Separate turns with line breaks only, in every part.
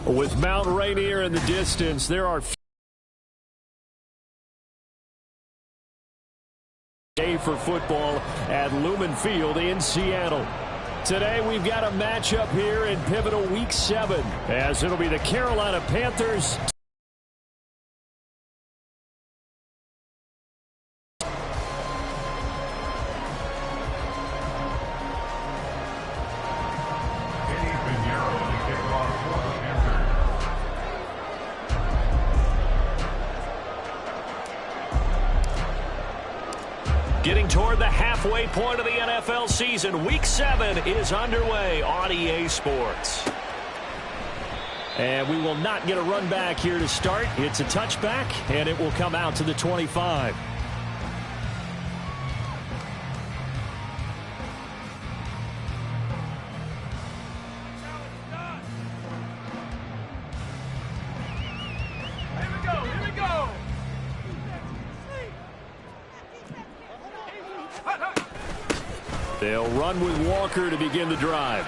With Mount Rainier in the distance, there are day for football at Lumen Field in Seattle. Today we've got a matchup here in pivotal Week 7, as it'll be the Carolina Panthers getting toward the halfway point of the NFL season. Week 7 is underway on EA Sports. And we will not get a run back here to start. It's a touchback, and it will come out to the 25. They'll run with Walker to begin the drive.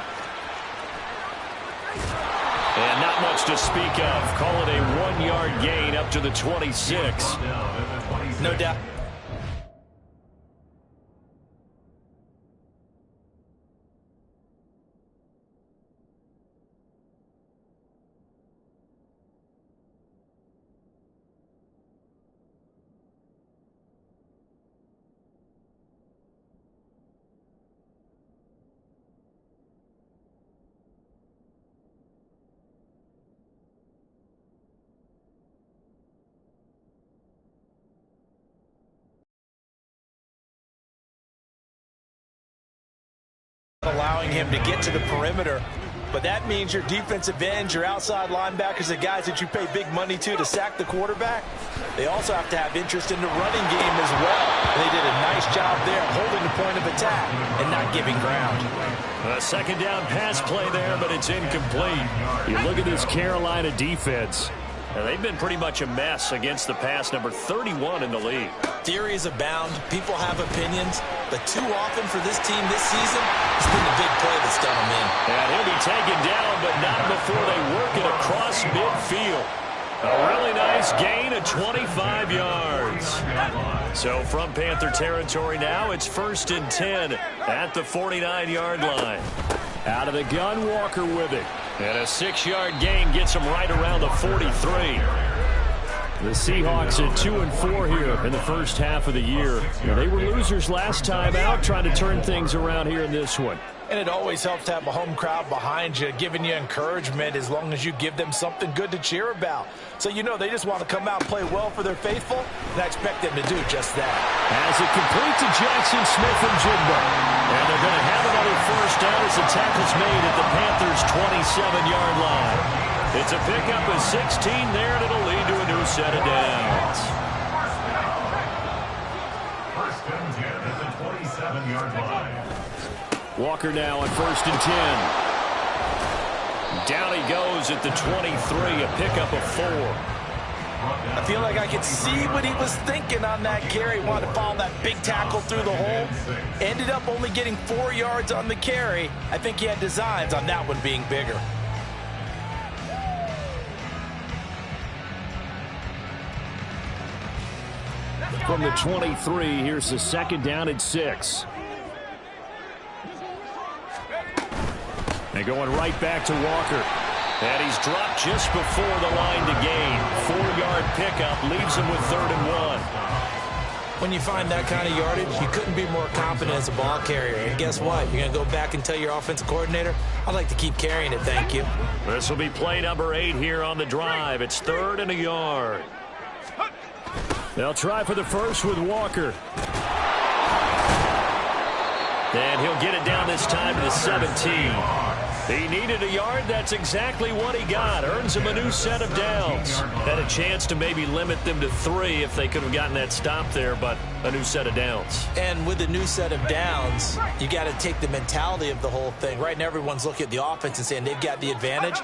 And not much to speak of. Call it a 1-yard gain up to the 26.
No doubt. Allowing him to get to the perimeter, but that means your defensive ends, your outside linebackers, the guys that you pay big money to sack the quarterback, they also have to have interest in the running game as well. And they did a nice job there holding the point of attack and not giving ground.
A second down pass play there, but it's incomplete. You look at this Carolina defense. Now, they've been pretty much a mess against the pass, number 31 in the league.
Theories abound. People have opinions. But too often for this team this season, it's been the big play that's done them in.
And he'll be taken down, but not before they work it across midfield. A really nice gain of 25 yards. So from Panther territory now, it's 1st and 10 at the 49-yard line. Out of the gun, Walker with it. And a 6-yard gain gets him right around the 43. The Seahawks at 2-4 here in the first half of the year. They were losers last time out, trying to turn things around here in this one.
And it always helps to have a home crowd behind you, giving you encouragement as long as you give them something good to cheer about. So you know they just want to come out and play well for their faithful, and I expect them to do just that.
As it complete to Jackson Smith and Jigba. And they're going to have another first down as the tackle's made at the Panthers' 27-yard line. It's a pickup of 16 there, and it'll lead to a new set of downs.
First and 10 at the 27-yard line.
Walker now on 1st and 10. Down he goes at the 23, a pickup of 4.
I feel like I could see what he was thinking on that carry. Wanted to follow that big tackle through the hole. Ended up only getting 4 yards on the carry. I think he had designs on that one being bigger.
From the 23, here's the 2nd down and 6. And going right back to Walker. And he's dropped just before the line to gain. 4-yard pickup leaves him with 3rd and 1.
When you find that kind of yardage, you couldn't be more confident as a ball carrier. And guess what? You're going to go back and tell your offensive coordinator, I'd like to keep carrying it, thank you.
This will be play number 8 here on the drive. It's 3rd and a yard. They'll try for the first with Walker. And he'll get it down this time to the 17. He needed a yard. That's exactly what he got. Earns him a new set of downs. Had a chance to maybe limit them to 3 if they could have gotten that stop there, but a new set of downs.
And with a new set of downs, you got to take the mentality of the whole thing. Right now, everyone's looking at the offense and saying they've got the advantage.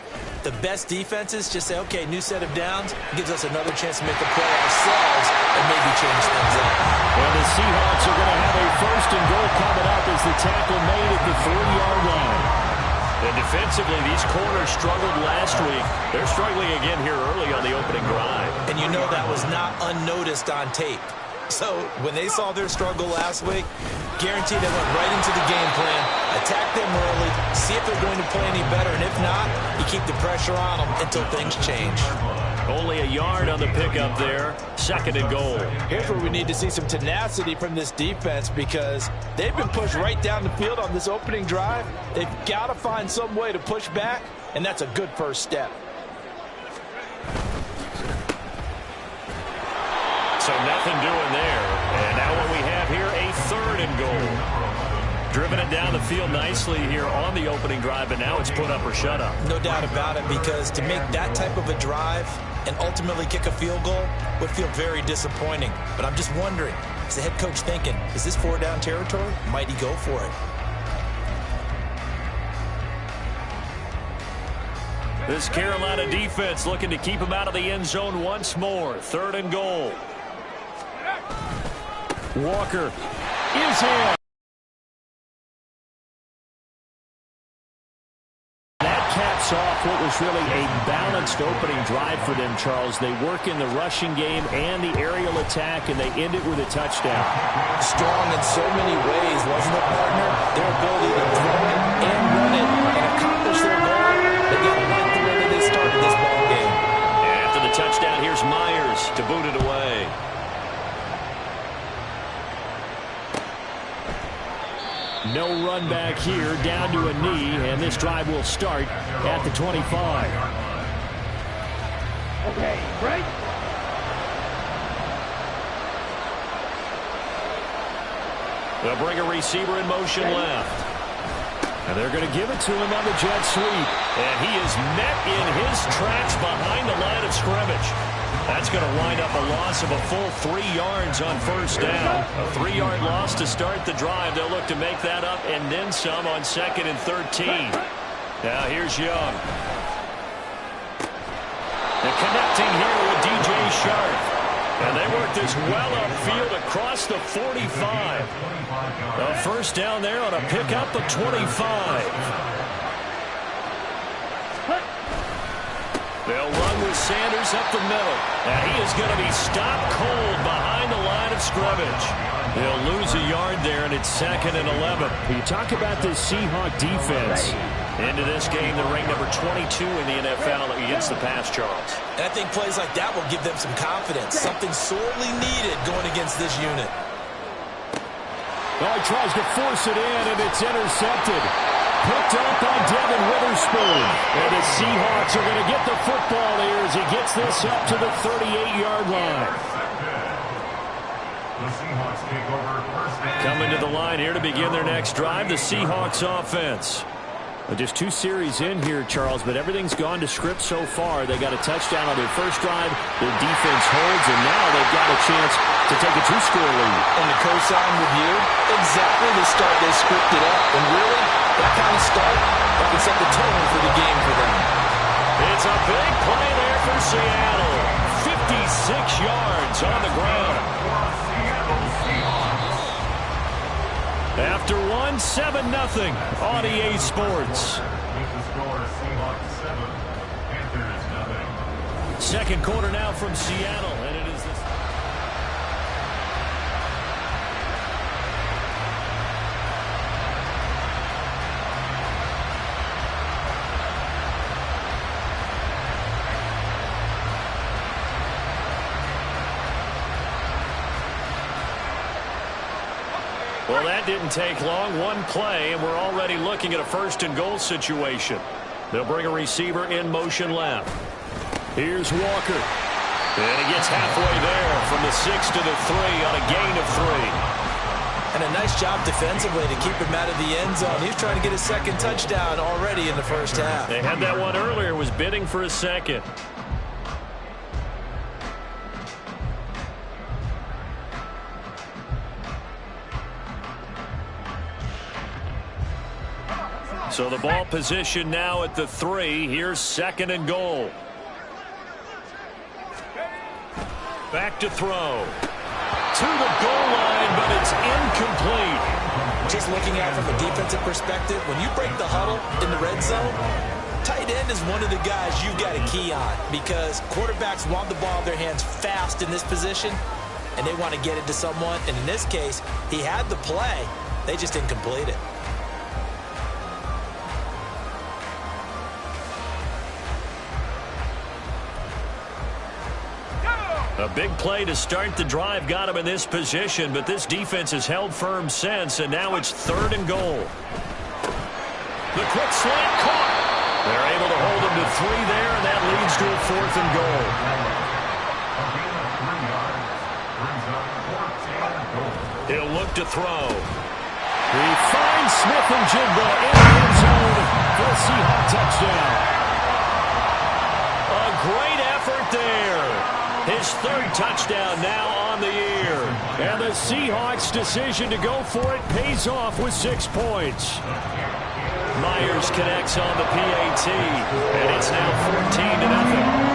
The best defenses just say, okay, new set of downs gives us another chance to make a play ourselves and maybe change things up.
And the Seahawks are going to have a 1st and goal coming up as the tackle made at the 3-yard line. And defensively, these corners struggled last week. They're struggling again here early on the opening drive.
And you know that was not unnoticed on tape. So when they saw their struggle last week, guaranteed they went right into the game plan, attack them early, see if they're going to play any better, and if not, you keep the pressure on them until things change.
Only a yard on the pickup there. 2nd and goal.
Here's where we need to see some tenacity from this defense because they've been pushed right down the field on this opening drive. They've got to find some way to push back, and that's a good first step.
So nothing doing there. And now what we have here, a 3rd and goal. Driven it down the field nicely here on the opening drive, and now it's put up or shut up.
No doubt about it, because to make that type of a drive and ultimately kick a field goal would feel very disappointing. But I'm just wondering, is the head coach thinking, is this 4-down territory? Might he go for it?
This Carolina defense looking to keep him out of the end zone once more. 3rd and goal. Walker is in. That caps off what was really a balanced opening drive for them, Charles. They work in the rushing game and the aerial attack, and they end it with a touchdown.
Strong in so many ways, wasn't it, partner? Their ability to throw it and run it and accomplish their goal. They got to like the way that they started this ball game.
After the touchdown, here's Myers to boot it away. No run back here, down to a knee, and this drive will start at the 25.
Okay, right.
They'll bring a receiver in motion left. And they're going to give it to him on the jet sweep. And he is met in his tracks behind the line of scrimmage. That's going to wind up a loss of a full 3 yards on 1st down. A 3-yard loss to start the drive. They'll look to make that up and then some on 2nd and 13. Now here's Young. They're connecting here with DJ Sharp. And they work this well upfield across the 45. A 1st down there on a pickup of 25. They'll run with Sanders up the middle. And he is going to be stopped cold behind the line of scrimmage. They'll lose a yard there, and it's 2nd and 11. You talk about this Seahawk defense. Into this game, they're ranked number 22 in the NFL against the pass, Charles.
And I think plays like that will give them some confidence. Something sorely needed going against this unit.
Oh, he tries to force it in, and it's intercepted. Picked up by Devin Witherspoon. And the Seahawks are going to get the football here as he gets this up to the 38-yard line.
The Seahawks take over 1st down.
Coming to the line here to begin their next drive, the Seahawks offense. Just 2 series in here, Charles, but everything's gone to script so far. They got a touchdown on their 1st drive. Their defense holds, and now they've got a chance to take a 2-score lead.
And the cosign with you, exactly the start they scripted up. And really, that kind of start that can set the tone for the game for them.
It's a big play there for Seattle. 56 yards on the ground. After 7-0 on EA Sports.
With the score, Seahawks 7, Panthers 0.
2nd quarter now from Seattle, and it is this. Well, that didn't take long. One play, and we're already looking at a 1st and goal situation. They'll bring a receiver in motion left. Here's Walker. And he gets halfway there from the 6 to the 3 on a gain of 3.
And a nice job defensively to keep him out of the end zone. He's trying to get his 2nd touchdown already in the 1st half.
They had that one earlier, was bidding for a 2nd. So the ball position now at the 3. Here's 2nd and goal. Back to throw. To the goal line, but it's incomplete.
Just looking at it from a defensive perspective, when you break the huddle in the red zone, tight end is one of the guys you've got to key on because quarterbacks want the ball in their hands fast in this position, and they want to get it to someone. And in this case, he had the play. They just didn't complete it.
A big play to start the drive got him in this position, but this defense has held firm since, and now it's 3rd and goal. The quick slant caught. They're able to hold him to 3 there, and that leads to a 4th and goal. He'll look to throw. He finds Smith and Jigba in the end zone for a Seahawk touchdown. A great effort there. His 3rd touchdown now on the year. And the Seahawks' decision to go for it pays off with 6 points. Myers connects on the PAT, and it's now 14-0.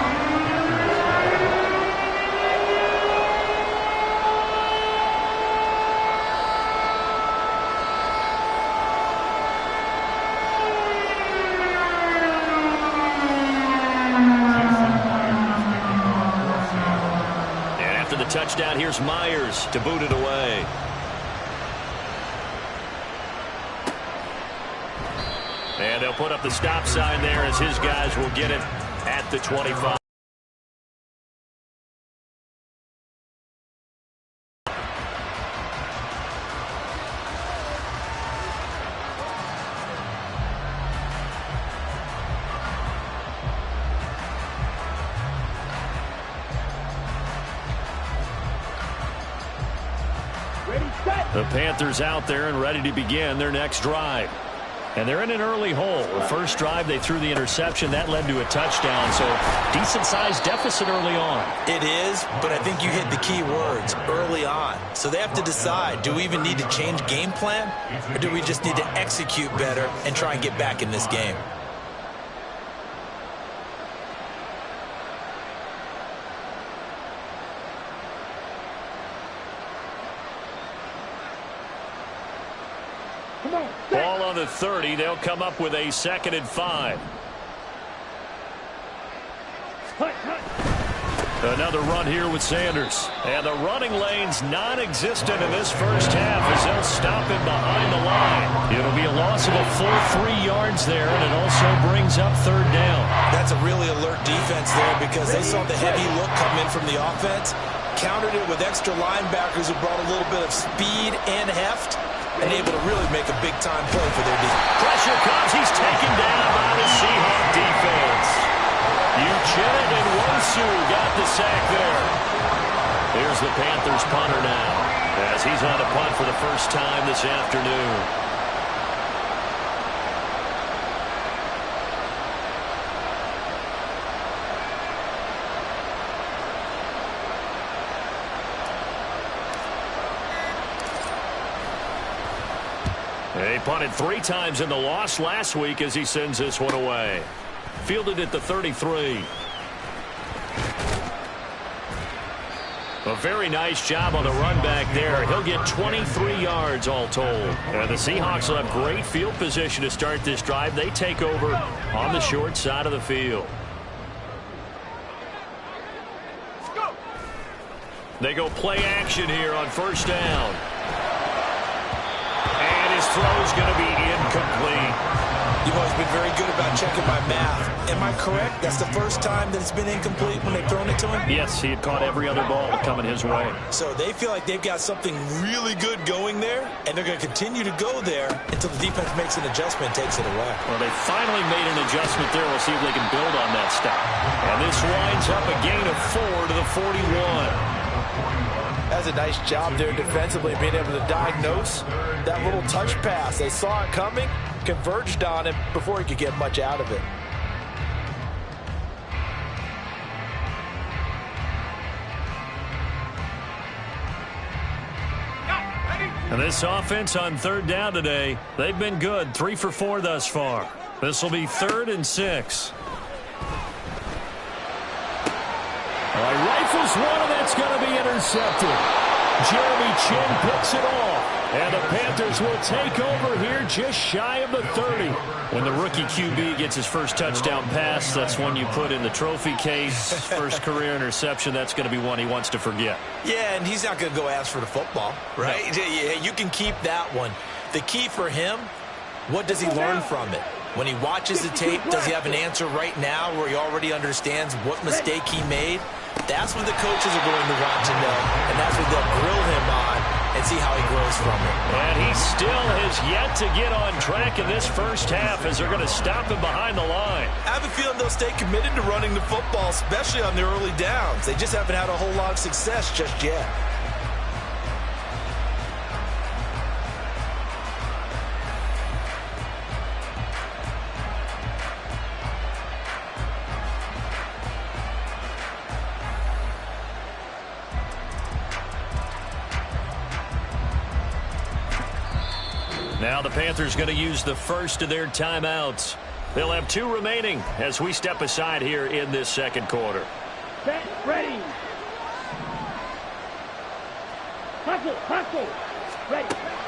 Touchdown, here's Myers to boot it away. And they'll put up the stop sign there as his guys will get it at the 25. The Panthers out there and ready to begin their next drive. And they're in an early hole. The first drive, they threw the interception. That led to a touchdown, so decent-sized deficit early on.
It is, but I think you hit the key words, early on. So they have to decide, do we even need to change game plan, or do we just need to execute better and try and get back in this game?
Ball on the 30. They'll come up with a 2nd and 5. Another run here with Sanders. And the running lane's non-existent in this first half as they'll stop him behind the line. It'll be a loss of a full 3 yards there, and it also brings up 3rd down.
That's a really alert defense there because they saw the heavy look come in from the offense, countered it with extra linebackers who brought a little bit of speed and heft, and able to really make a big-time play for their defense.
Pressure comes. He's taken down by the Seahawk defense. Uchenna and Wosu got the sack there. Here's the Panthers punter now as he's on a punt for the first time this afternoon. He punted 3 times in the loss last week as he sends this one away. Fielded at the 33. A very nice job on the run back there. He'll get 23 yards all told. And the Seahawks will have great field position to start this drive. They take over on the short side of the field. They go play action here on 1st down. His throw's going to be incomplete.
You've always been very good about checking my math. Am I correct? That's the first time that it's been incomplete when they've thrown it to him?
Yes, he had caught every other ball coming his way.
So they feel like they've got something really good going there, and they're going to continue to go there until the defense makes an adjustment and takes it away.
Well, they finally made an adjustment there. We'll see if they can build on that stop. And this winds up a gain of 4 to the 41.
That's a nice job there defensively, being able to diagnose that little touch pass. They saw it coming, converged on him before he could get much out of it.
And this offense on 3rd down today, they've been good. 3 for 4 thus far. This will be 3rd and 6. All right, rifles one, and that's going to be intercepted. Jeremy Chin picks it off. And the Panthers will take over here just shy of the 30. When the rookie QB gets his first touchdown pass, that's one you put in the trophy case. First career interception, that's going to be one he wants to forget.
Yeah, and he's not going to go ask for the football, right? No. Yeah, you can keep that one. The key for him, what does he learn from it? When he watches the tape, does he have an answer right now where he already understands what mistake he made? That's what the coaches are going to want to know, and that's what they'll grill him on and see how he grows from it.
And he still has yet to get on track in this first half as they're going to stop him behind the line.
I have a feeling they'll stay committed to running the football, especially on their early downs. They just haven't had a whole lot of success just yet.
Now the Panthers going to use the first of their timeouts. They'll have 2 remaining as we step aside here in this second quarter.
Set, ready. Hustle, ready.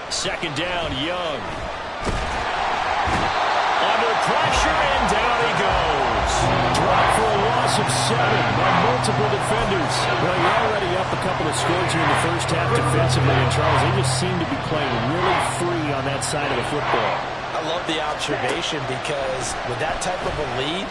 Second down, Young. Under pressure, and down he goes. Drop for a loss of 7 by multiple defenders. Well, you're already up a couple of scores here in the first half defensively, and Charles, they just seem to be playing really free on that side of the football.
I love the observation because with that type of a lead,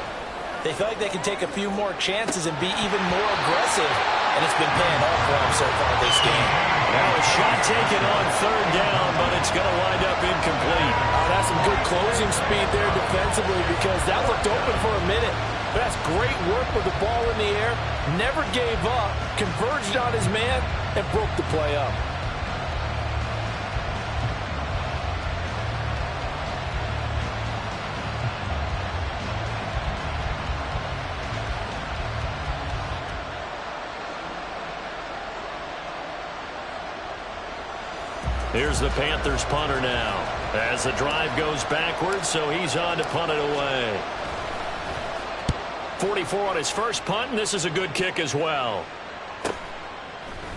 they feel like they can take a few more chances and be even more aggressive, and it's been paying off for them so far this game.
Now a shot taken on third down, but it's going to wind up incomplete.
Oh, that's some good closing speed there defensively because that looked open for a minute. But that's great work with the ball in the air. Never gave up, converged on his man, and broke the play up.
Here's the Panthers punter now as the drive goes backwards, so he's on to punt it away. 44 on his first punt, and this is a good kick as well.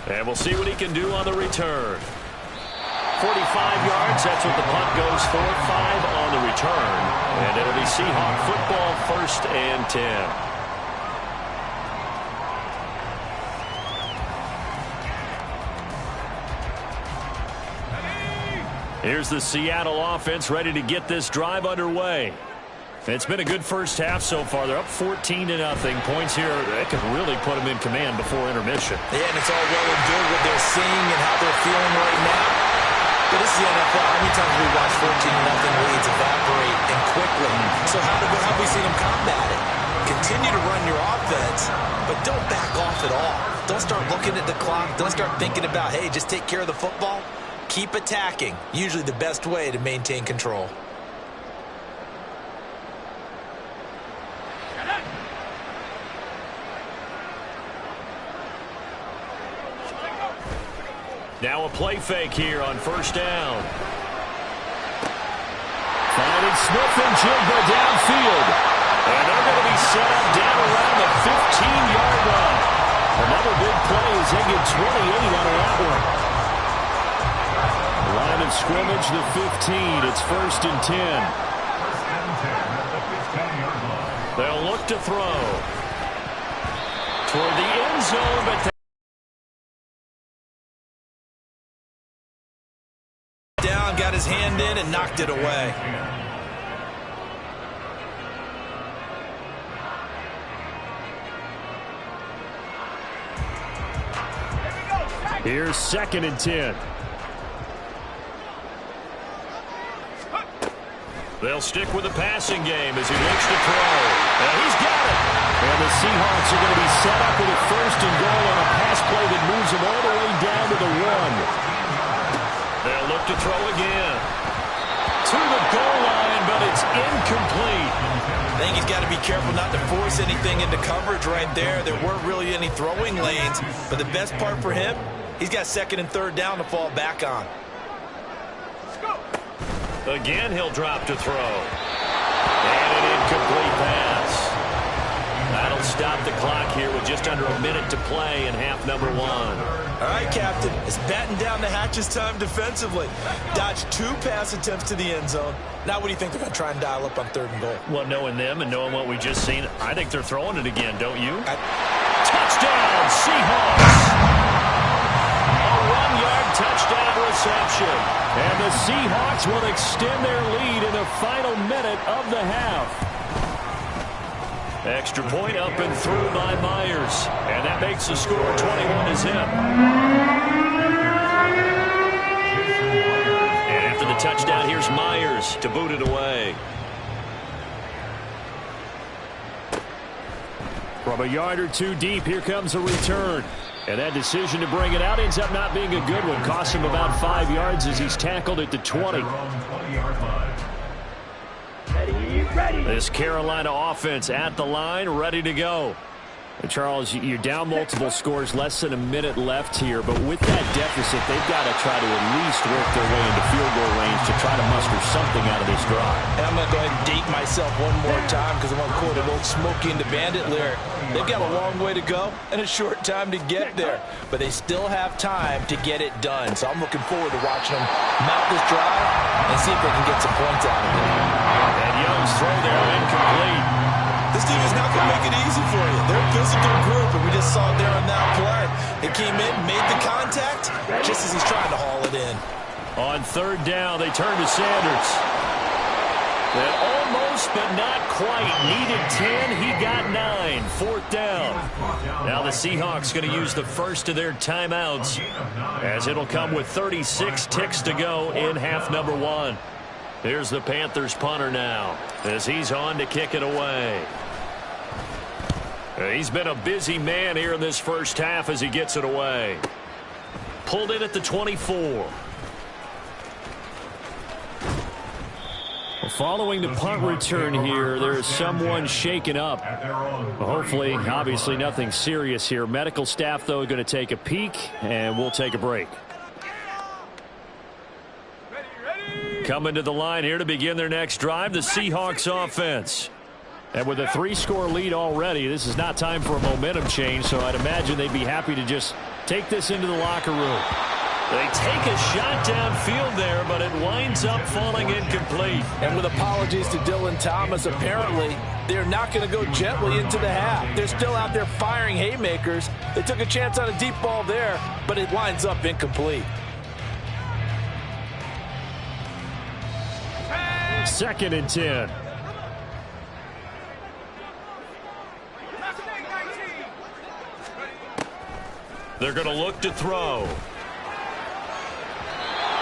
And we'll see what he can do on the return. 45 yards, that's what the punt goes for. 5 on the return, and it'll be Seahawk football, 1st and 10. Here's the Seattle offense ready to get this drive underway. It's been a good first half so far. They're up 14-0. Points here that could really put them in command before intermission.
Yeah, and it's all well and good what they're seeing and how they're feeling right now. But this is the NFL. How many times have we watched 14-0 leads evaporate and quickly? So how have we seen them combat it? Continue to run your offense, but don't back off at all. Don't start looking at the clock. Don't start thinking about, hey, just take care of the football. Keep attacking. Usually the best way to maintain control.
Now a play fake here on first down. Finding Smith and Jigba downfield. And they're going to be set up down around the 15-yard line. Another big play as they get 28 out of that one. Line of scrimmage, the 15. It's 1st and 10. They'll look to throw. Toward the end zone, but
down, got his hand in, and knocked it away.
Here's 2nd and 10. They'll stick with the passing game as he looks to throw. And he's got it. And the Seahawks are going to be set up with a 1st and goal on a pass play that moves them all the way down to the 1. They'll look to throw again. To the goal line, but it's incomplete.
I think he's got to be careful not to force anything into coverage right there. There weren't really any throwing lanes. But the best part for him, he's got 2nd and 3rd down to fall back on.
Again, he'll drop to throw. And an incomplete pass. That'll stop the clock here with just under a minute to play in half number one.
All right, Captain. It's batten down the hatches time defensively. Dodged 2 pass attempts to the end zone. Now what do you think they're going to try and dial up on 3rd and goal?
Well, knowing them and knowing what we just seen, I think they're throwing it again, don't you? Touchdown, Seahawks! A 1-yard touchdown reception. And the Seahawks will extend their lead in the final minute of the half. Extra point up and through by Myers. And that makes the score 21-0. And after the touchdown, here's Myers to boot it away. From a yard or 2 deep, here comes a return. And that decision to bring it out ends up not being a good one. Cost him about 5 yards as he's tackled at the 20.
Ready.
This Carolina offense at the line, ready to go. And Charles, you're down multiple scores, less than a minute left here. But with that deficit, they've got to try to at least work their way into field goal range to try to muster something out of this drive.
And I'm going to go ahead and date myself one more time because I want to quote an old Smokey and the Bandit lyric. They've got a long way to go and a short time to get there. But they still have time to get it done. So I'm looking forward to watching them mount this drive and see if they can get some points out of it.
And Young's throw there incomplete.
This team is not going to make it easy for you. They're a physical group, and we just saw it there on that play. They came in, made the contact, just as he's trying to haul it in.
On 3rd down, they turn to Sanders. That almost, but not quite. Needed 10, he got 9. 4th down. Now the Seahawks going to use the first of their timeouts, as it'll come with 36 ticks to go in half number one. Here's the Panthers punter now, as he's on to kick it away. He's been a busy man here in this first half as he gets it away. Pulled in at the 24. Following the punt return here, there's someone shaken up. Hopefully, obviously nothing serious here. Medical staff, though, going to take a peek, and we'll take a break. Coming to the line here to begin their next drive, the Seahawks offense. And with a 3-score lead already, this is not time for a momentum change, so I'd imagine they'd be happy to just take this into the locker room. They take a shot downfield there, but it winds up falling incomplete.
And with apologies to Dylan Thomas, apparently they're not going to go gently into the half. They're still out there firing haymakers. They took a chance on a deep ball there, but it winds up incomplete.
2nd and 10. They're going to look to throw.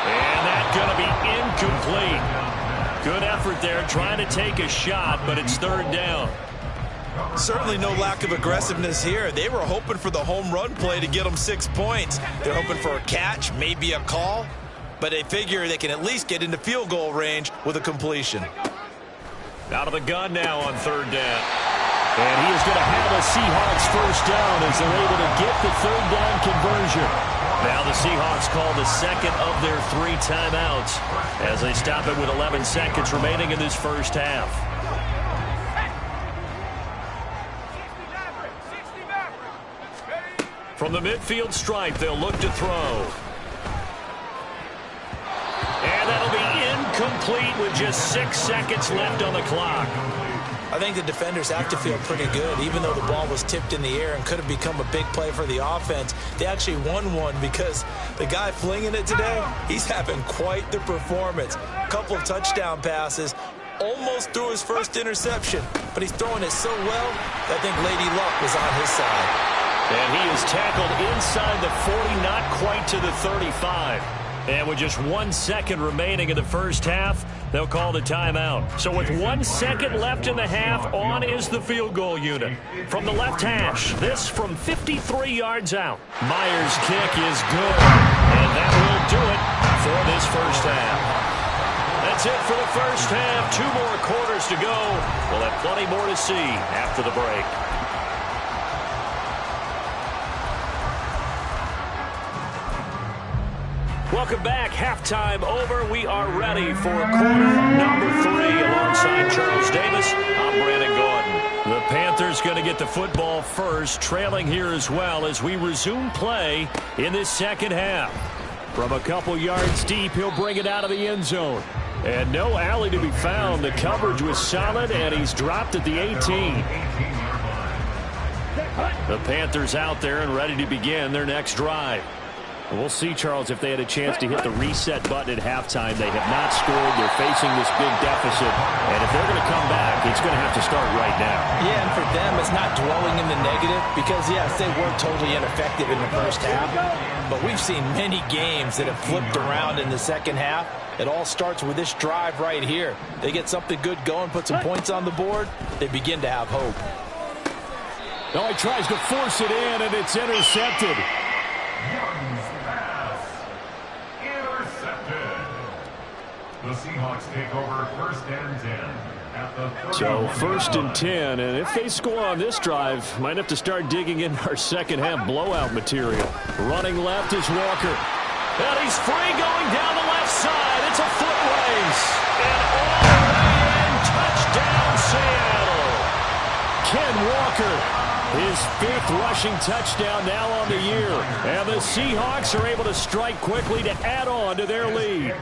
And that's going to be incomplete. Good effort there trying to take a shot, but it's 3rd down.
Certainly no lack of aggressiveness here. They were hoping for the home run play to get them 6 points. They're hoping for a catch, maybe a call, but they figure they can at least get into field goal range with a completion.
Out of the gun now on 3rd down. And he is going to have a Seahawks first down as they're able to get the 3rd down conversion. Now the Seahawks call the second of their 3 timeouts as they stop it with 11 seconds remaining in this first half. From the midfield stripe, they'll look to throw. And that'll be incomplete with just 6 seconds left on the clock.
I think the defenders have to feel pretty good. Even though the ball was tipped in the air and could have become a big play for the offense, they actually won one because the guy flinging it today, he's having quite the performance. A couple of touchdown passes, almost threw his first interception, but he's throwing it so well that I think Lady Luck was on his side.
And he is tackled inside the 40, not quite to the 35. And with just 1 second remaining in the first half, they'll call the timeout. So with 1 second left in the half, on is the field goal unit. From the left hash, this from 53 yards out. Myers' kick is good. And that will do it for this first half. That's it for the first half. 2 more quarters to go. We'll have plenty more to see after the break. Welcome back. Halftime over. We are ready for quarter number 3 alongside Charles Davis. I'm Brandon Gordon. The Panthers Panthers going to get the football first, trailing here as well as we resume play in this second half. From a couple yards deep, he'll bring it out of the end zone. And no alley to be found. The coverage was solid, and he's dropped at the 18. The Panthers out there and ready to begin their next drive. We'll see, Charles, if they had a chance to hit the reset button at halftime. They have not scored. They're facing this big deficit. And if they're going to come back, it's going to have to start right now.
Yeah, and for them, it's not dwelling in the negative because, yes, they were totally ineffective in the first half. But we've seen many games that have flipped around in the second half. It all starts with this drive right here. They get something good going, put some points on the board, they begin to have hope.
Oh, he tries to force it in, and it's intercepted.
Young's pass. Intercepted. The Seahawks take over 1st and 10 at the
So 1st and 10, and if they score on this drive, might have to start digging in our second half blowout material. Running left is Walker. And he's free going down the left side. It's a foot race. And all the way in, touchdown Seattle. Ken Walker. His 5th rushing touchdown now on the year. And the Seahawks are able to strike quickly to add on to their lead.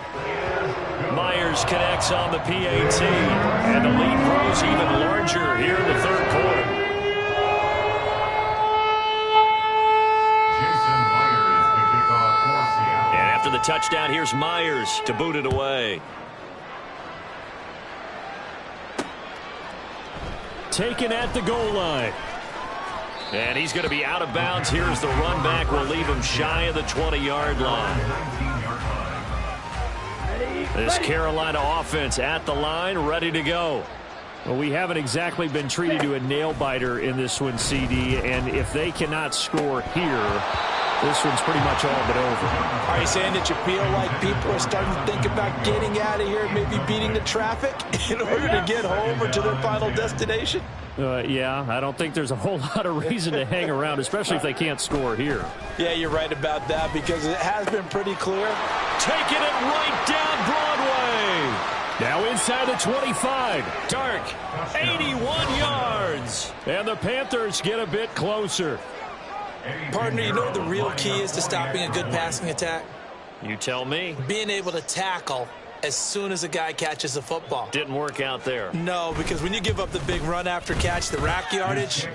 Myers connects on the PAT. And the lead grows even larger here in the 3rd quarter.
Jason Myers to kick off for Seattle.
And after the touchdown, here's Myers to boot it away. Taken at the goal line. And he's going to be out of bounds. Here's the run back. We'll leave him shy of the 20-yard line. This Carolina offense at the line, ready to go. Well, we haven't exactly been treated to a nail-biter in this one, CD. And if they cannot score here, this one's pretty much all but over.
Are you saying that you feel like people are starting to think about getting out of here, maybe beating the traffic in order to get home or to their final destination?
Yeah, I don't think there's a whole lot of reason to hang around, especially if they can't score here.
Yeah, you're right about that because it has been pretty clear.
Taking it right down Broadway. Now inside the 25. Dark, 81 yards. And the Panthers get a bit closer.
Partner, you know what the real key is to stopping a good passing attack?
You tell me.
Being able to tackle as soon as a guy catches the football.
Didn't work out there.
No, because when you give up the big run after catch, the rack yardage,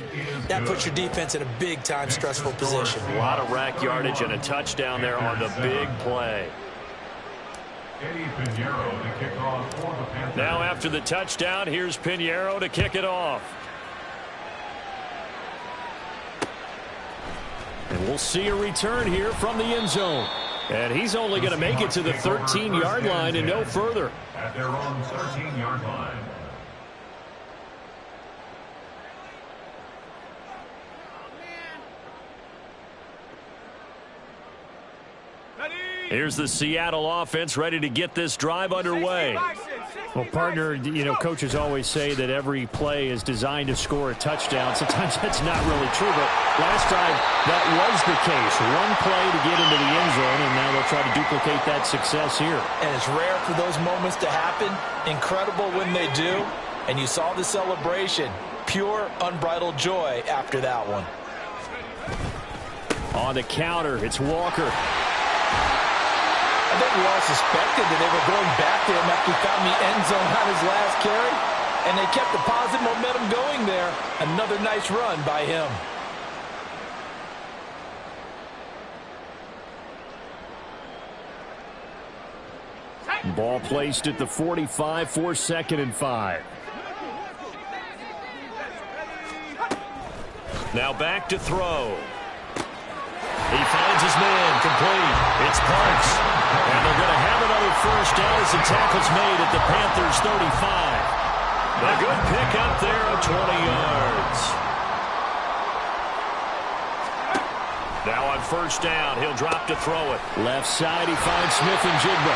that puts your defense in a big-time stressful position.
A lot of rack yardage and a touchdown there on the big play. Now after the touchdown, here's Pinheiro to kick it off. And we'll see a return here from the end zone. And he's only going to make it to the 13-yard line and no further.
At their own 13-yard line.
Here's the Seattle offense ready to get this drive underway. Well, partner, you know, coaches always say that every play is designed to score a touchdown. Sometimes that's not really true, but last drive that was the case. One play to get into the end zone, and now they'll try to duplicate that success here.
And it's rare for those moments to happen. Incredible when they do. And you saw the celebration. Pure, unbridled joy after that one.
On the counter, it's Walker.
I think we all suspected that they were going back to him after he found the end zone on his last carry. And they kept the positive momentum going there. Another nice run by him.
Ball placed at the 45 for 2nd and 5. Now back to throw. He finds his man, complete. It's Parks. And they're going to have another first down as the tackle's made at the Panthers' 35. A good pick up there of 20 yards. Now on first down, he'll drop to throw it. Left side, he finds Smith and Jigba.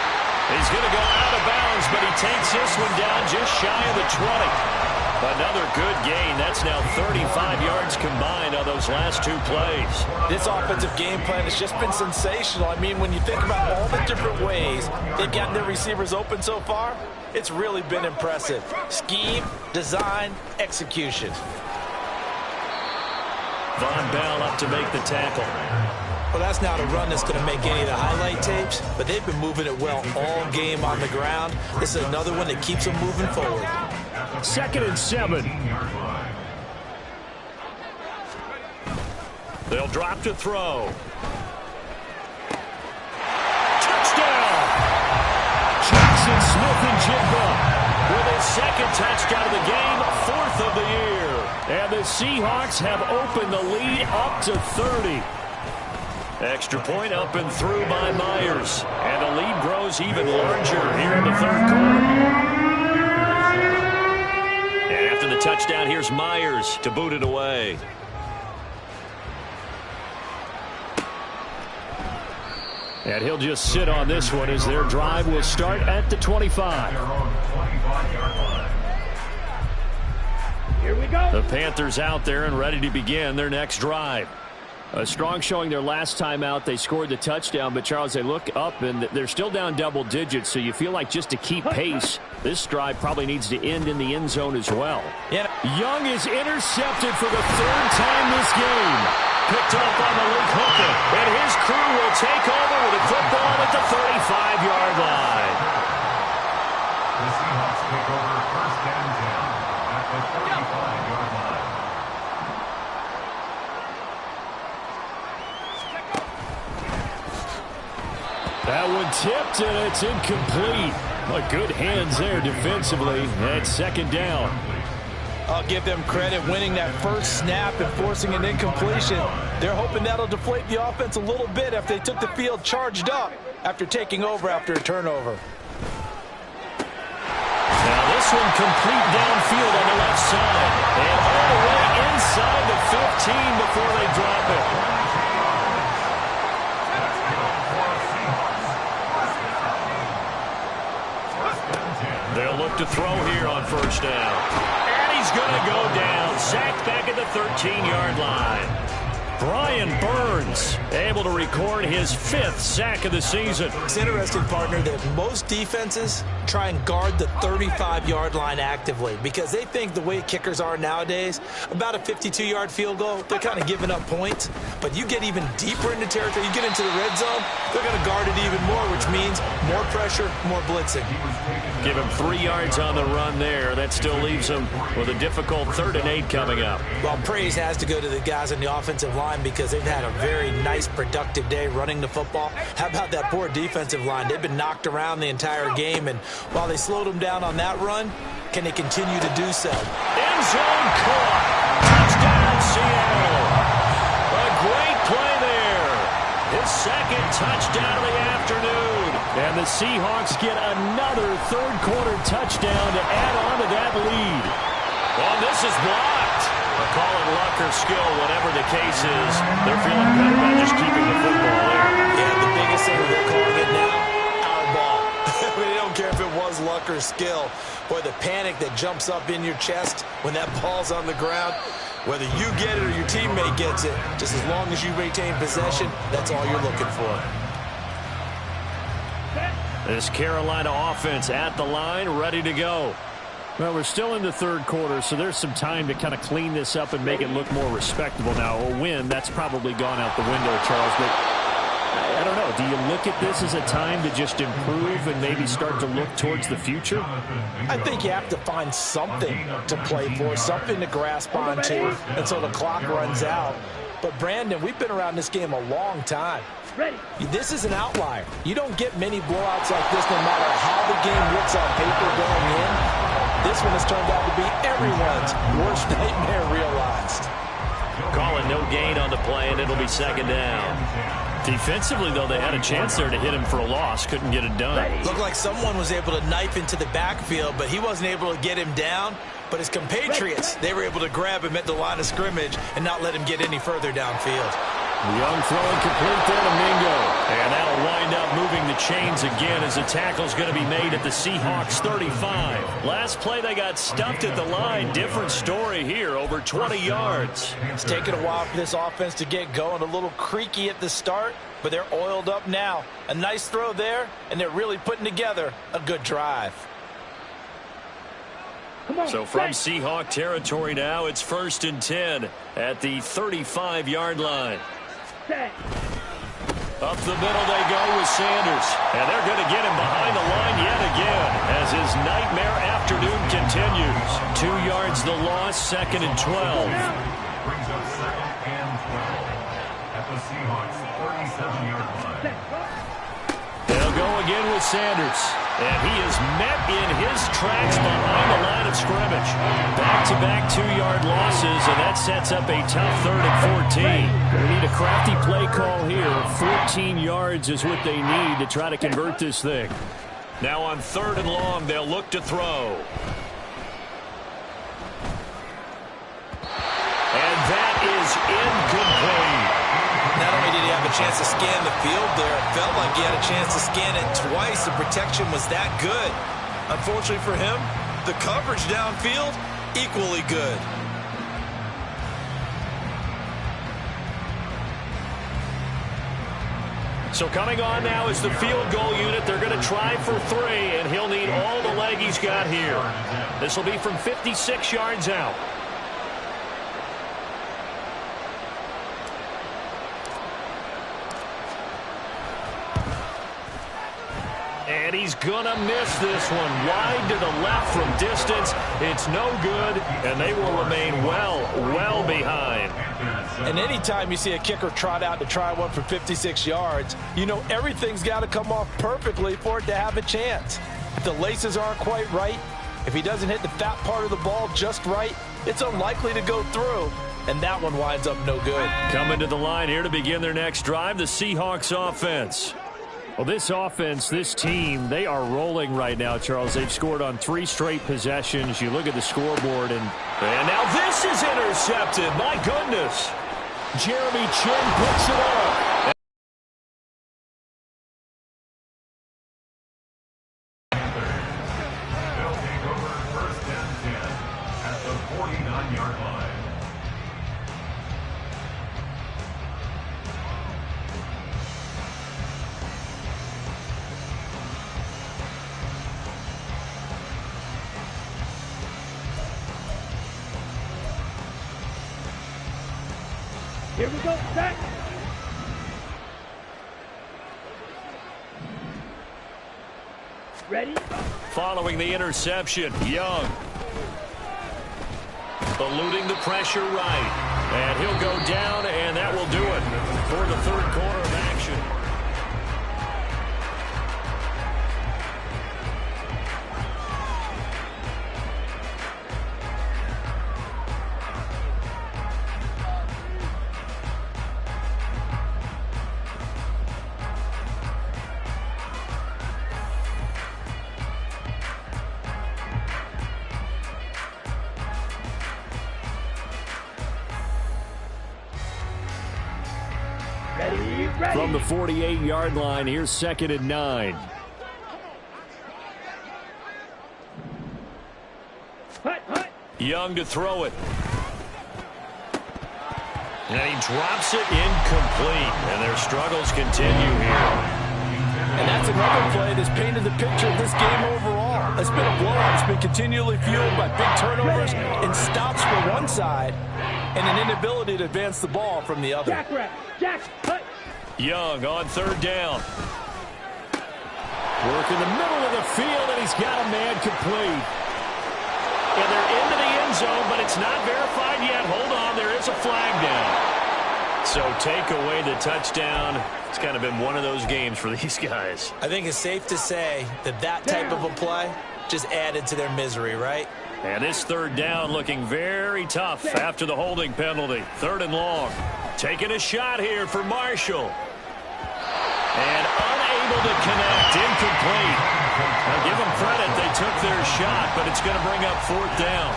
He's going to go out of bounds, but he takes this one down just shy of the 20. Another good gain. That's now 35 yards combined on those last 2 plays.
This offensive game plan has just been sensational. I mean, when you think about all the different ways they've gotten their receivers open so far, it's really been impressive. Scheme, design, execution.
Von Bell up to make the tackle.
Well, that's not a run that's going to make any of the highlight tapes, but they've been moving it well all game on the ground. This is another one that keeps them moving forward.
2nd and 7. They'll drop to throw. Touchdown! Jackson Smith-Njigba with his 2nd touchdown of the game, 4th of the year. And the Seahawks have opened the lead up to 30. Extra point up and through by Myers. And the lead grows even larger here in the 3rd quarter. And after the touchdown, here's Myers to boot it away. And he'll just sit on this one as their drive will start at the 25.
Here we go.
The Panthers out there and ready to begin their next drive. A strong showing their last time out. They scored the touchdown, but Charles, they look up and they're still down double digits, so you feel like just to keep pace, this drive probably needs to end in the end zone as well.
Yeah.
Young is intercepted for the 3rd time this game. Picked up on the Luke Hooker, and his crew will take over with a football at the 35-yard line.
The Seahawks take over 1st and 10 at the 35-yard line.
That one tipped, and it's incomplete. But good hands there defensively. And 2nd down.
I'll give them credit winning that first snap and forcing an incompletion. They're hoping that'll deflate the offense a little bit after they took the field charged up after taking over after a turnover.
Now this one complete downfield on the left side. And all the way inside the 15 before they drop it. They'll look to throw here on 1st down. And he's going to go down. Sacked back at the 13-yard line. Brian Burns able to record his 5th sack of the season.
It's interesting, partner, that most defenses try and guard the 35-yard line actively because they think the way kickers are nowadays, about a 52-yard field goal, they're kind of giving up points. But you get even deeper into territory, you get into the red zone, they're going to guard it even more, which means more pressure, more blitzing.
Give him 3 yards on the run there. That still leaves him with a difficult 3rd and 8 coming up.
Well, praise has to go to the guys on the offensive line because they've had a very nice, productive day running the football. How about that poor defensive line? They've been knocked around the entire game, and while they slowed them down on that run, can they continue to do so?
End zone caught. Touchdown, Seattle. A great play there. His 2nd touchdown of the afternoon. And the Seahawks get another 3rd quarter touchdown to add on to that lead. Well, this is blocked. Call it luck or skill, whatever the case is. They're feeling good about just keeping the football there.
Yeah, the biggest thing they're calling it now, our ball. They don't care if it was luck or skill. Boy, the panic that jumps up in your chest when that ball's on the ground, whether you get it or your teammate gets it, just as long as you retain possession, that's all you're looking for.
This Carolina offense at the line, ready to go. Well, we're still in the 3rd quarter, so there's some time to kind of clean this up and make it look more respectable now. A win, that's probably gone out the window, Charles. But I don't know. Do you look at this as a time to just improve and maybe start to look towards the future?
I think you have to find something to play for, something to grasp onto until the clock runs out. But, Brandon, we've been around this game a long time. This is an outlier. You don't get many blowouts like this no matter how the game looks on paper going in. This one has turned out to be everyone's worst nightmare realized.
Calling no gain on the play, and it'll be 2nd down. Defensively, though, they had a chance there to hit him for a loss. Couldn't get it done.
Looked like someone was able to knife into the backfield, but he wasn't able to get him down. But his compatriots, they were able to grab him at the line of scrimmage and not let him get any further downfield.
Young throwing complete there to Mingo. And that'll wind up moving the chains again as the tackle's going to be made at the Seahawks 35. Last play they got stuffed at the line. Different story here, over 20 yards.
It's taken a while for this offense to get going. A little creaky at the start, but they're oiled up now. A nice throw there, and they're really putting together a good drive.
So from Seahawk territory now, it's 1st and 10 at the 35-yard line. Up the middle they go with Sanders. And they're going to get him behind the line yet again as his nightmare afternoon continues. 2 yards the loss, 2nd and 12.
Brings up 2nd and 12 at the Seahawks 37-yard line.
They'll go again with Sanders. And he is met in his tracks behind the line of scrimmage. Back-to-back 2-yard losses, and that sets up a tough 3rd and 14. They need a crafty play call here. 14 yards is what they need to try to convert this thing. Now on 3rd and long, they'll look to throw. And that is incomplete.
Not only did he have a chance to scan the field there, it felt like he had a chance to scan it twice. The protection was that good. Unfortunately for him, the coverage downfield, equally good.
So coming on now is the field goal unit. They're going to try for 3, and he'll need all the leg he's got here. This will be from 56 yards out. And he's going to miss this one. Wide to the left from distance. It's no good, and they will remain well behind.
And anytime you see a kicker trot out to try one for 56 yards, you know everything's got to come off perfectly for it to have a chance. If the laces aren't quite right, if he doesn't hit the fat part of the ball just right, it's unlikely to go through. And that one winds up no good.
Coming to the line here to begin their next drive, the Seahawks offense. Well, this offense, this team, they are rolling right now, Charles. They've scored on 3 straight possessions. You look at the scoreboard, and now this is intercepted. My goodness. Jeremy Chin puts it up.
They'll take over 1st and 10 at the 49-yard line.
Here we go, set. Ready?
Following the interception, Young. Eluding the pressure right. And he'll go down, and that will do it for the 3rd quarter of action. From the 48-yard line, here's 2nd and 9. Young to throw it. And he drops it incomplete. And their struggles continue here.
And that's another play that's painted the picture of this game overall. It's been a blowout. It's been continually fueled by big turnovers and stops for one side and an inability to advance the ball from the other.
Jack, cut.
Young on 3rd down. Work in the middle of the field, and he's got a man complete. And they're into the end zone, but it's not verified yet. Hold on, there is a flag down. So take away the touchdown. It's kind of been one of those games for these guys.
I think it's safe to say that that type of a play just added to their misery, right?
And this 3rd down looking very tough after the holding penalty. 3rd and long. Taking a shot here for Marshall. And unable to connect. Incomplete. Now give them credit. They took their shot, but it's going to bring up 4th down.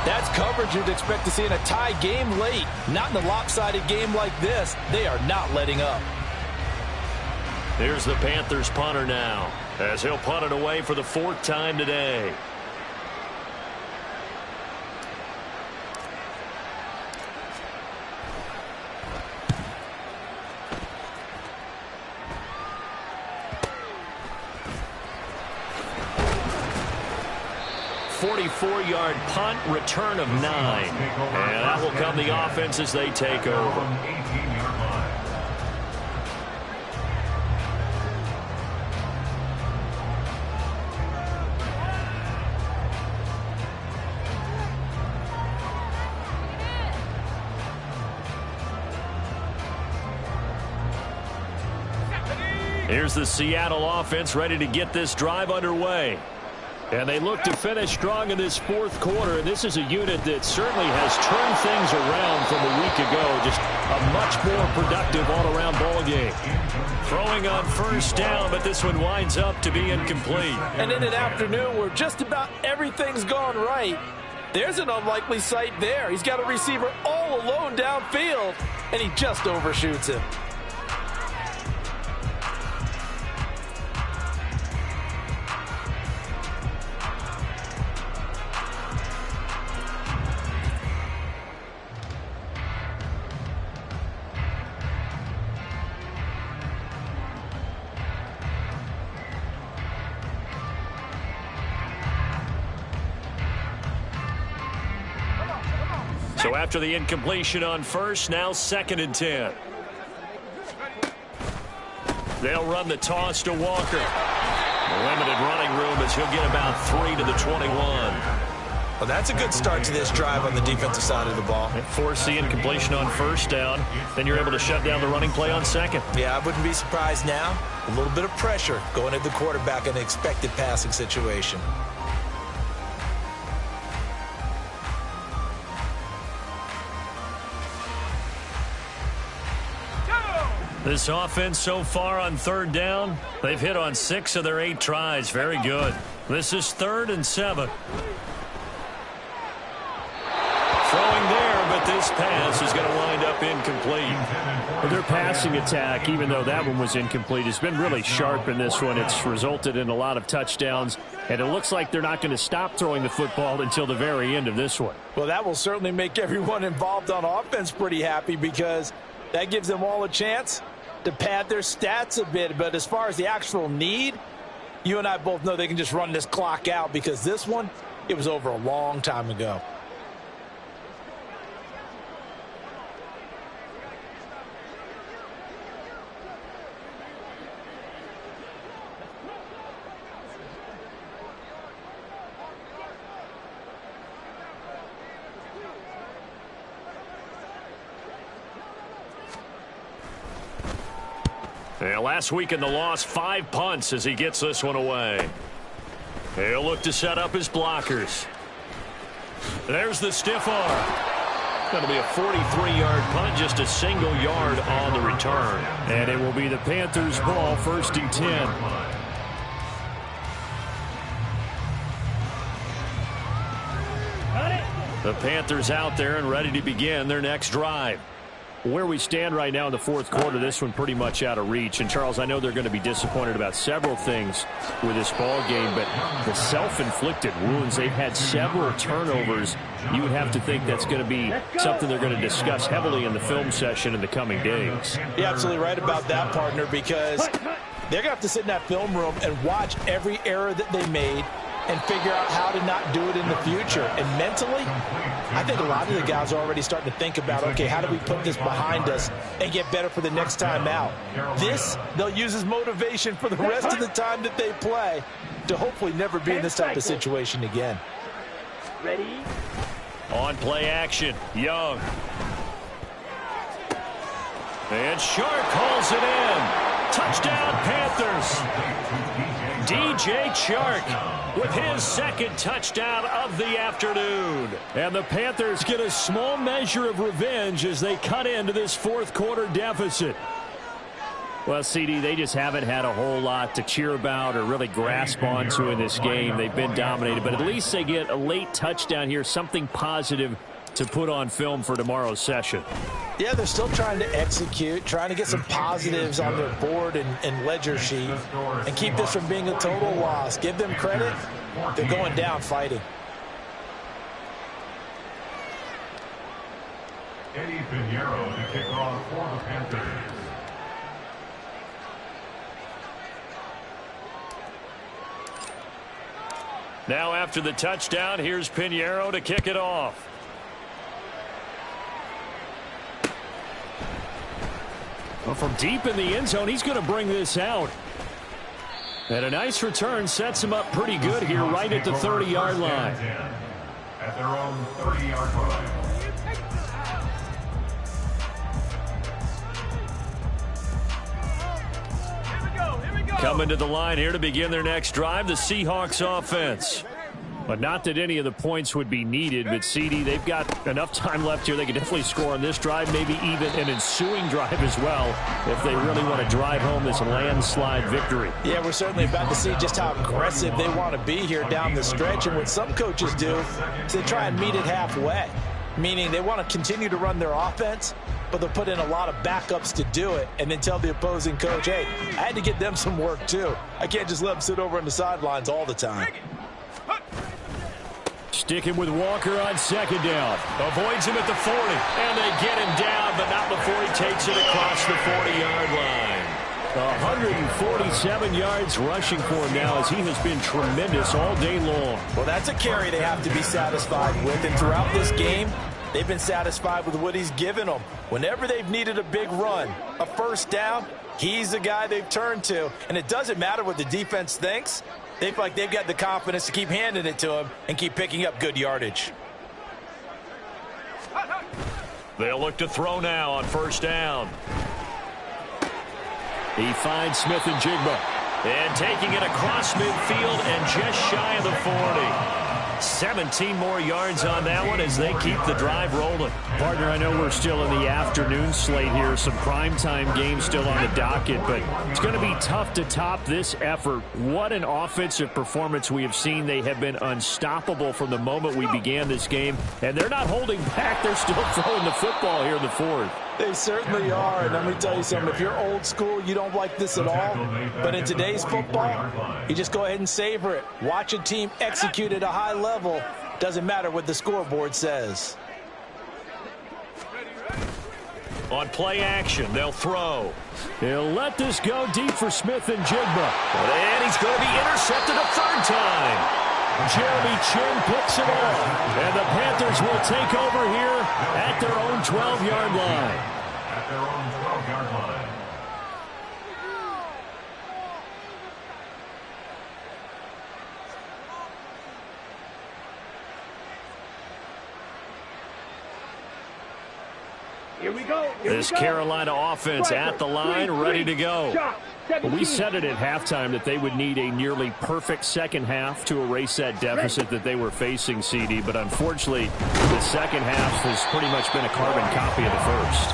That's coverage you'd expect to see in a tie game late. Not in a lopsided game like this. They are not letting up.
Here's the Panthers punter now, as he'll punt it away for the 4th time today. 44-yard punt, return of 9. And that will come the offense as they take over.
18-yard line.
Here's the Seattle offense ready to get this drive underway. And they look to finish strong in this fourth quarter. And this is a unit that certainly has turned things around from a week ago. Just a much more productive all-around ball game. Throwing on first down, but this one winds up to be incomplete.
And in an afternoon where just about everything's gone right, there's an unlikely sight there. He's got a receiver all alone downfield, and he just overshoots him.
So after the incompletion on first, now 2nd and 10. They'll run the toss to Walker. Limited running room as he'll get about 3 to the 21.
Well, that's a good start to this drive on the defensive side of the ball.
Force the incompletion on first down. Then you're able to shut down the running play on second.
Yeah, I wouldn't be surprised now. A little bit of pressure going at the quarterback in an expected passing situation.
This offense so far on 3rd down, they've hit on 6 of their 8 tries. Very good. This is 3rd and 7. Throwing there, but this pass is going to wind up incomplete. Their passing attack, even though that one was incomplete, has been really sharp in this one. It's resulted in a lot of touchdowns, and it looks like they're not going to stop throwing the football until the very end of this one.
Well, that will certainly make everyone involved on offense pretty happy because that gives them all a chance to pad their stats a bit. But as far as the actual need, you and I both know they can just run this clock out because this one, it was over a long time ago.
Yeah, last week in the loss, 5 punts as he gets this one away. He'll look to set up his blockers. There's the stiff arm. Going to be a 43-yard punt, just a single yard on the return. And it will be the Panthers' ball, 1st and 10. The Panthers out there and ready to begin their next drive. Where we stand right now in the fourth quarter, this one pretty much out of reach. And, Charles, I know they're going to be disappointed about several things with this ball game, but the self-inflicted wounds, they've had several turnovers. You would have to think that's going to be something they're going to discuss heavily in the film session in the coming days.
You're absolutely right about that, partner, because they're going to have to sit in that film room and watch every error that they made and figure out how to not do it in the future. And mentally, I think a lot of the guys are already starting to think about, okay, how do we put this behind us and get better for the next time out? This, they'll use as motivation for the rest of the time that they play to hopefully never be in this type of situation again.
Ready?
On play action, Young. And Shark calls it in. Touchdown, Panthers. DJ Chark with his 2nd touchdown of the afternoon. And the Panthers get a small measure of revenge as they cut into this fourth quarter deficit. Well, CD, they just haven't had a whole lot to cheer about or really grasp onto in this game. They've been dominated, but at least they get a late touchdown here, something positive to put on film for tomorrow's session.
Yeah, they're still trying to execute, trying to get some positives on their board and ledger sheet and keep this from being a total loss. Give them credit. They're going down fighting.
Eddie Pinheiro to kick off for the Panthers.
Now after the touchdown, here's Pinheiro to kick it off. Well, from deep in the end zone, he's going to bring this out. And a nice return sets him up pretty good here right at the 30-yard line.
At their own 30-yard line.
Coming to the line here to begin their next drive, the Seahawks offense. But not that any of the points would be needed, but CD, they've got enough time left here. They can definitely score on this drive, maybe even an ensuing drive as well, if they really want to drive home this landslide victory.
Yeah, we're certainly about to see just how aggressive they want to be here down the stretch. And what some coaches do is they try and meet it halfway, meaning they want to continue to run their offense, but they'll put in a lot of backups to do it and then tell the opposing coach, hey, I had to get them some work too. I can't just let them sit over on the sidelines all the time.
Sticking with Walker on second down. Avoids him at the 40. And they get him down, but not before he takes it across the 40-yard line. 147 yards rushing for him now as he has been tremendous all day long.
Well, that's a carry they have to be satisfied with. And throughout this game, they've been satisfied with what he's given them. Whenever they've needed a big run, a first down, he's the guy they've turned to. And it doesn't matter what the defense thinks. They feel like they've got the confidence to keep handing it to him and keep picking up good yardage.
They'll look to throw now on first down. He finds Smith and Jigba. And taking it across midfield and just shy of the 40. 17 more yards on that one as they keep the drive rolling. Partner, I know we're still in the afternoon slate here. Some primetime games still on the docket, but it's going to be tough to top this effort. What an offensive performance we have seen. They have been unstoppable from the moment we began this game, and they're not holding back. They're still throwing the football here in the fourth.
They certainly are, and let me tell you something. If you're old school, you don't like this at all. But in today's football, you just go ahead and savor it. Watch a team execute at a high level. Doesn't matter what the scoreboard says.
On play action, they'll throw. He'll let this go deep for Smith and Jigba. And he's going to be intercepted a third time. Jeremy Chin picks it off. And the Panthers will take over here at their own 12-yard line.
At their own 12-yard line.
Here we go.
This Carolina offense at the line, ready to go. We said it at halftime that they would need a nearly perfect second half to erase that deficit that they were facing, CD. But unfortunately, the second half has pretty much been a carbon copy of the first.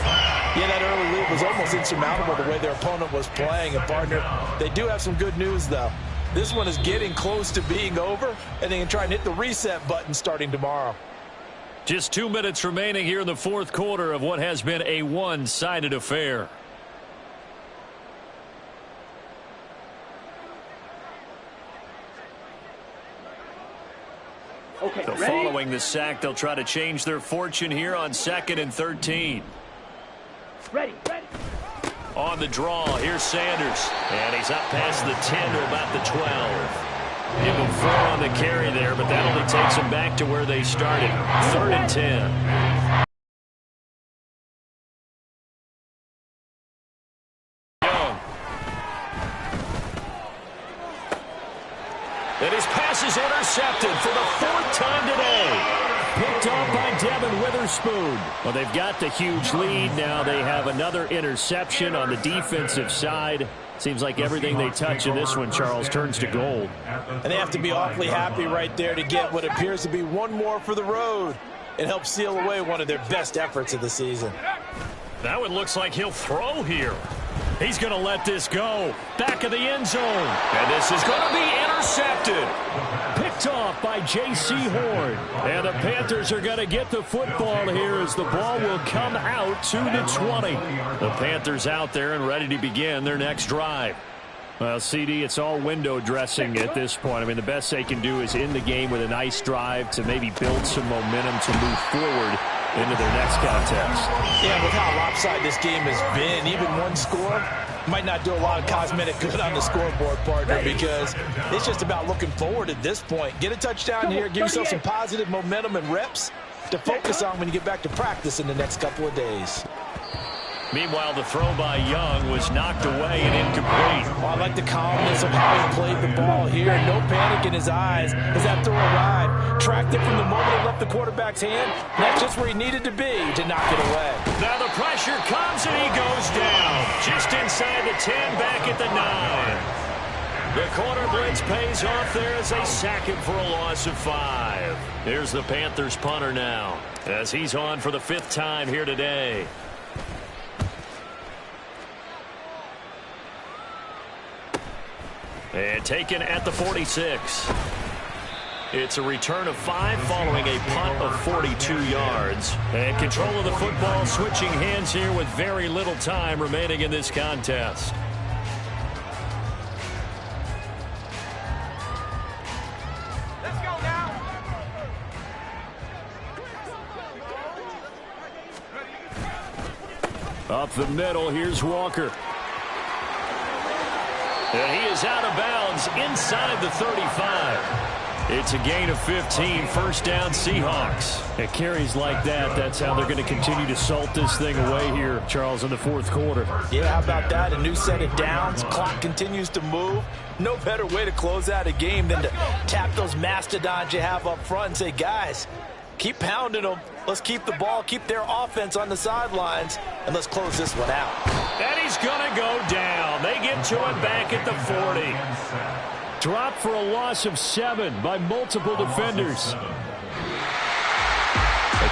Yeah, that early lead was almost insurmountable the way their opponent was playing. And, partner, they do have some good news, though. This one is getting close to being over, and they can try and hit the reset button starting tomorrow.
Just 2 minutes remaining here in the fourth quarter of what has been a one-sided affair.
Okay,
so following the sack, they'll try to change their fortune here on 2nd and 13.
Ready.
On the draw, here's Sanders. And he's up past the 10 to about the 12. Give him 4 on the carry there, but that only takes them back to where they started. 3rd and 10. And his pass is intercepted for the 4th time today. Picked off by Devin Witherspoon. Well, they've got the huge lead. Now they have another interception on the defensive side. Seems like everything they touch in this one, Charles, turns to gold.
And they have to be awfully happy right there to get what appears to be one more for the road. It helps seal away one of their best efforts of the season.
Now it looks like he'll throw here. He's going to let this go. Back of the end zone. And this is going to be intercepted. Picked off by J.C. Horn. And the Panthers are going to get the football here as the ball will come out to the 20. The Panthers out there and ready to begin their next drive. Well, CD, it's all window dressing at this point. I mean, the best they can do is end the game with a nice drive to maybe build some momentum to move forward into their next contest.
Yeah, with how lopsided this game has been, even one score, Might not do a lot of cosmetic good on the scoreboard, partner, because it's just about looking forward at this point. Get a touchdown here, give yourself some positive momentum and reps to focus on when you get back to practice in the next couple of days.
Meanwhile, the throw by Young was knocked away and incomplete.
Oh, I like the calmness of how he played the ball here. No panic in his eyes as that throw arrived. Tracked it from the moment it left the quarterback's hand. That's just where he needed to be to knock it away.
Now the pressure comes and he goes down. Just inside the 10, back at the 9. The corner blitz pays off there as they sack him for a loss of 5. Here's the Panthers punter now as he's on for the 5th time here today. And taken at the 46. It's a return of 5 following a punt of 42 yards. And control of the football switching hands here with very little time remaining in this contest.
Let's go now.
Up the middle, here's Walker. And he is out of bounds inside the 35. It's a gain of 15, first down Seahawks. At carries like that, that's how they're going to continue to salt this thing away here, Charles, in the 4th quarter.
Yeah, how about that? A new set of downs. Clock continues to move. No better way to close out a game than to tap those mastodons you have up front and say, guys, keep pounding them. Let's keep the ball, keep their offense on the sidelines, and let's close this one out.
And he's going to go down. They get to him back at the 40. Dropped for a loss of 7 by multiple defenders.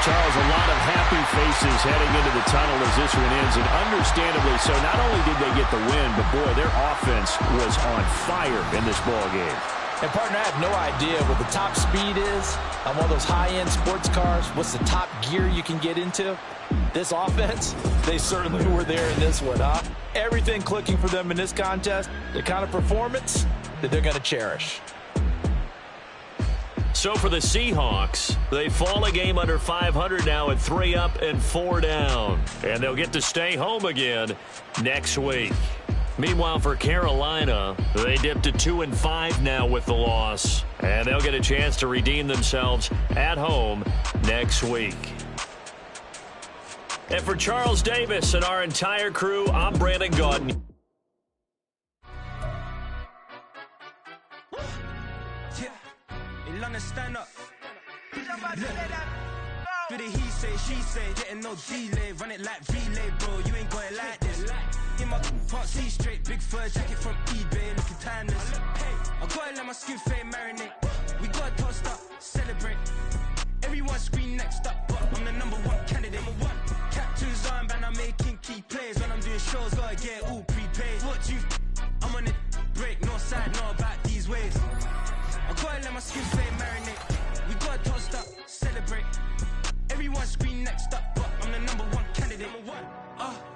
Charles, a lot of happy faces heading into the tunnel as this one ends, and understandably so. Not only did they get the win, but boy, their offense was on fire in this ball game.
And, partner, I have no idea what the top speed is on one of those high-end sports cars. What's the top gear you can get into? This offense, they certainly were there in this one, huh? Everything clicking for them in this contest, the kind of performance that they're going to cherish.
So for the Seahawks, they fall a game under 500 now at 3 up and 4 down. And they'll get to stay home again next week. Meanwhile, for Carolina, they dipped to 2-5 now with the loss. And they'll get a chance to redeem themselves at home next week. And for Charles Davis and our entire crew, I'm Brandon Gaudin.
Stand up. Do the he say, she say, getting no delay, run it like relay, bro. You ain't got it like this. In my can't see straight, big fur jacket from eBay, looking timeless. I gotta let my skin fade marinate. We gotta toast up, celebrate. Everyone scream next up, but I'm the #1 candidate. Captain's armband, I'm making key plays. When I'm doing shows, gotta get all prepaid. What you? I'm on it, break, no side, no about these ways. I gotta let my skin fade marinate. We gotta toast up, celebrate. Everyone scream next up, but I'm the #1 candidate.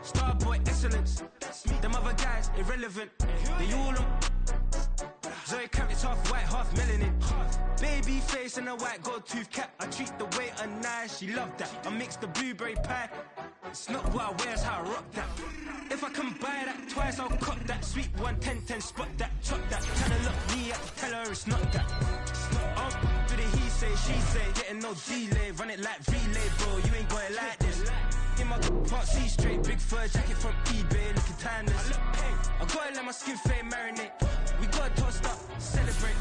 Starboy excellence. Them other guys irrelevant. They all on. Zoe Kravitz half white, half melanin. Baby face and a white gold tooth cap. I treat the waiter nice, she love that. I mix the blueberry pie. It's not what I wear, it's how I rock that. If I can buy that twice, I'll cop that. Sweet 110, spot that, chop that. Tryna look me up, tell her it's not that. Do the he say, she say, getting no delay, run it like relay, bro. You ain't got it like this. In my can't see straight, big fur jacket from eBay, looking timeless. I gotta let my skin fade marinate. We gotta toast up, celebrate.